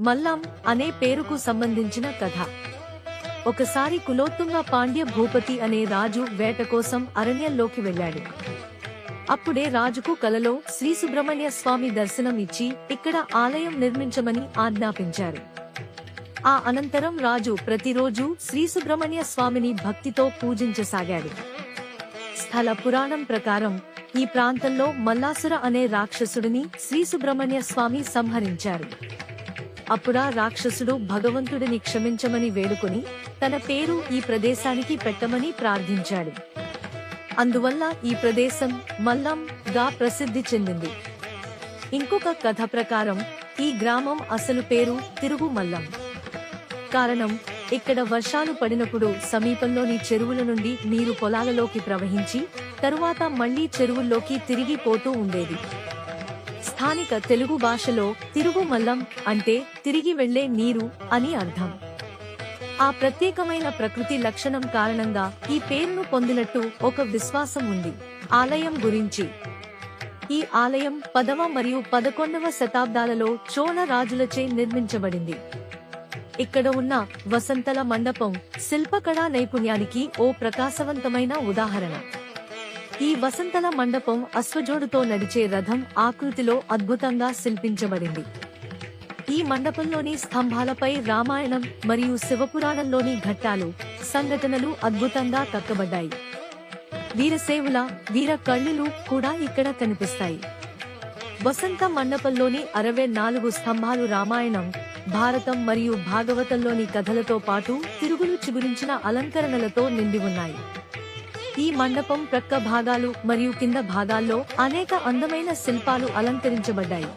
మల్లం అనే పేరుకు సంబంధించిన కథ. ఒకసారి కులోత్తుంగ పాండ్య భూపతి అనే రాజు వేట కోసం అరణ్యంలోకి వెళ్ళాడు. అప్పుడే రాజుకు కలలో శ్రీ సుబ్రహ్మణ్య స్వామి దర్శనం ఇచ్చి ఇక్కడ ఆలయం నిర్మించమని ఆజ్ఞాపించారు. ఆ అనంతరం రాజు ప్రతిరోజు శ్రీ సుబ్రహ్మణ్య స్వామిని భక్తితో పూజించసాగాడు. స్థల పురాణం ప్రకారం ఈ ప్రాంతంలో మల్లాసుర అనే రాక్షసుడిని శ్రీ సుబ్రహ్మణ్య స్వామి సంహరించారు. అప్పుడా రాక్షసుడు భగవంతుడిని క్షమించమని వేడుకొని తన పేరు ఈ ప్రదేశానికి పెట్టమని ప్రార్థించాడు. అందువల్ల ఈ ప్రదేశం మల్లం గా ప్రసిద్ధి చెందింది. ఇంకొక కథ ప్రకారం ఈ గ్రామం అసలు పేరు తిరుగు మల్లం. కారణం, ఇక్కడ వర్షాలు పడినప్పుడు సమీపంలోని చెరువుల నుండి నీరు పొలాలలోకి ప్రవహించి తరువాత మళ్లీ చెరువుల్లోకి తిరిగి పోతూ ఉండేది. స్థానిక తెలుగు భాషలో తిరుగు మల్లం అంటే తిరిగి వెళ్లే నీరు అని అర్థం. ఆ ప్రత్యేకమైన ప్రకృతి లక్షణం కారణంగా ఈ పేరును పొందినట్టు ఒక విశ్వాసం ఉంది. ఆలయం గురించి. ఈ ఆలయం 10వ మరియు 11వ శతాబ్దాలలో చోళ రాజులచే నిర్మించబడింది. ఇక్కడ ఉన్న వసంతల మండపం శిల్పకళా నైపుణ్యానికి ఓ ప్రకాశవంతమైన ఉదాహరణ. ఈ వసంతల మండపం అశ్వజోడుతో నడిచే రథం ఆకృతిలో అద్భుతంగా శిల్పించబడింది. ఈ మండపంలోని స్తంభాలపై రామాయణం మరియు శివపురాణంలోని ఘట్టాలు, సంఘటనలు అద్భుతంగా కక్కబడ్డాయి. వీరసేవుల వీర కళ్ళులు కూడా ఇక్కడ కనిపిస్తాయి. వసంత మండపంలోని 64 స్తంభాలు రామాయణం, భారతం మరియు భాగవతంలోని కథలతో పాటు తిరుగులు చిగురించిన అలంకరణలతో నిండి ఉన్నాయి. ఈ మండపం ప్రక్క భాగాలు మరియు కింద భాగాల్లో అనేక అందమైన శిల్పాలు అలంకరించబడ్డాయి.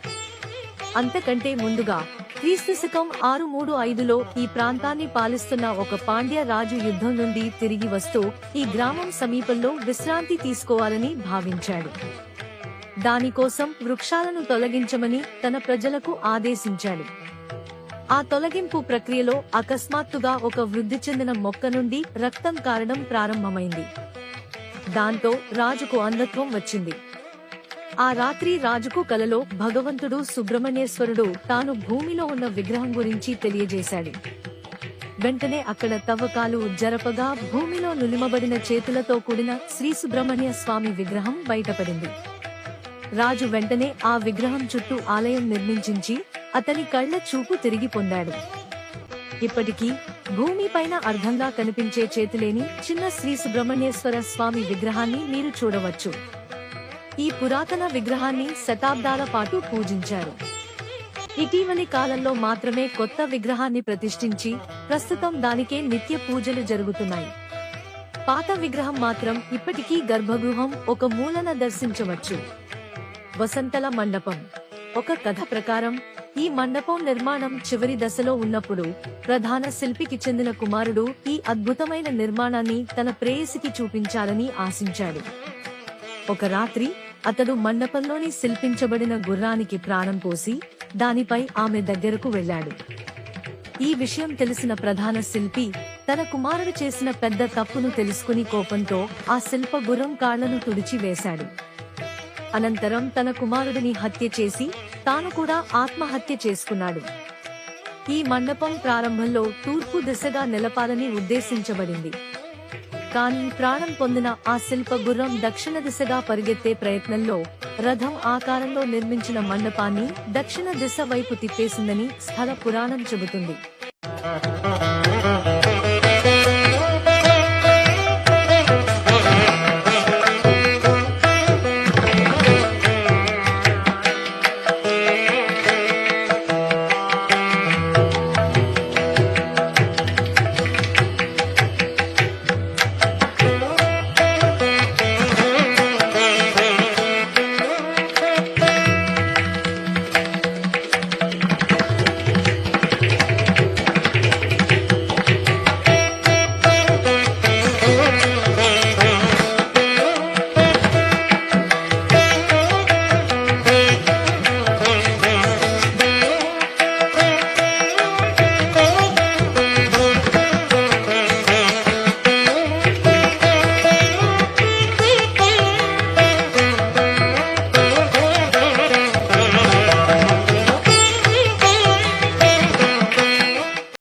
అంతకంటే ముందుగా క్రీస్తుశకం 635లో ఈ ప్రాంతాన్ని పాలిస్తున్న ఒక పాండ్య రాజు యుద్ధం నుండి తిరిగి వస్తూ ఈ గ్రామం సమీపంలో విశ్రాంతి తీసుకోవాలని భావించాడు. దానికోసం వృక్షాలను తొలగించమని తన ప్రజలకు ఆదేశించాడు. ఆ తొలగింపు ప్రక్రియలో అకస్మాత్తుగా ఒక వృద్ధి చెందిన మొక్క నుండి రక్తం కారడం ప్రారంభమైంది. దాంతో రాజుకు అంధత్వం వచ్చింది. ఆ రాత్రి రాజుకు కలలో భగవంతుడు సుబ్రహ్మణ్యేశ్వరుడు తాను భూమిలో ఉన్న విగ్రహం గురించి తెలియజేశాడు. వెంటనే అక్కడ తవ్వకాలు జరపగా భూమిలో నులిమబడిన చేతులతో కూడిన శ్రీ సుబ్రహ్మణ్య స్వామి విగ్రహం బయటపడింది. రాజు వెంటనే ఆ విగ్రహం చుట్టూ ఆలయం నిర్మించి అతని కళ్ల చూపు తిరిగి పొందాడు. ఇప్పటికీ భూమిపైన అర్ధంగా కనిపించే చేతులేని చిన్న శ్రీ సుబ్రహ్మణ్యేశ్వర స్వామి విగ్రహాన్ని మీరు చూడవచ్చు. ఈ పురాతన విగ్రహాన్ని శతాబ్దాల పాటు పూజించారు. ఇటీవలి కాలంలో మాత్రమే కొత్త విగ్రహాన్ని ప్రతిష్ఠించి ప్రస్తుతం దానికే నిత్య పూజలు జరుగుతున్నాయి. పాత విగ్రహం మాత్రం ఇప్పటికీ గర్భగృహం ఒక మూలన దర్శించవచ్చు. వసంతల మండపం. ఒక కథ ప్రకారం ఈ మండపం నిర్మాణం చివరి దశలో ఉన్నప్పుడు ప్రధాన శిల్పికి చెందిన కుమారుడు ఈ అద్భుతమైన నిర్మాణాన్ని తన ప్రేయసికి చూపించాలని ఆశించాడు. ఒక రాత్రి అతడు మండపంలోని శిల్పించబడిన గుర్రానికి ప్రాణం పోసి దానిపై ఆమె దగ్గరకు వెళ్లాడు. ఈ విషయం తెలిసిన ప్రధాన శిల్పి తన కుమారుడు చేసిన పెద్ద తప్పును తెలుసుకుని కోపంతో ఆ శిల్ప గుర్రం కాళ్లను తుడిచి వేశాడు. అనంతరం తన కుమారుడిని హత్య చేసి తాను కూడా ఆత్మహత్య చేసుకున్నాడు. ఈ మండపం ప్రారంభంలో తూర్పు దిశగా నిలపాలని ఉద్దేశించబడింది. కానీ ప్రాణం పొందిన ఆ శిల్ప గుర్రం దక్షిణ దిశగా పరిగెత్తే ప్రయత్నంలో రథం ఆకారంలో నిర్మించిన మండపాన్ని దక్షిణ దిశ వైపు తిప్పేసిందని స్థల పురాణం చెబుతుంది.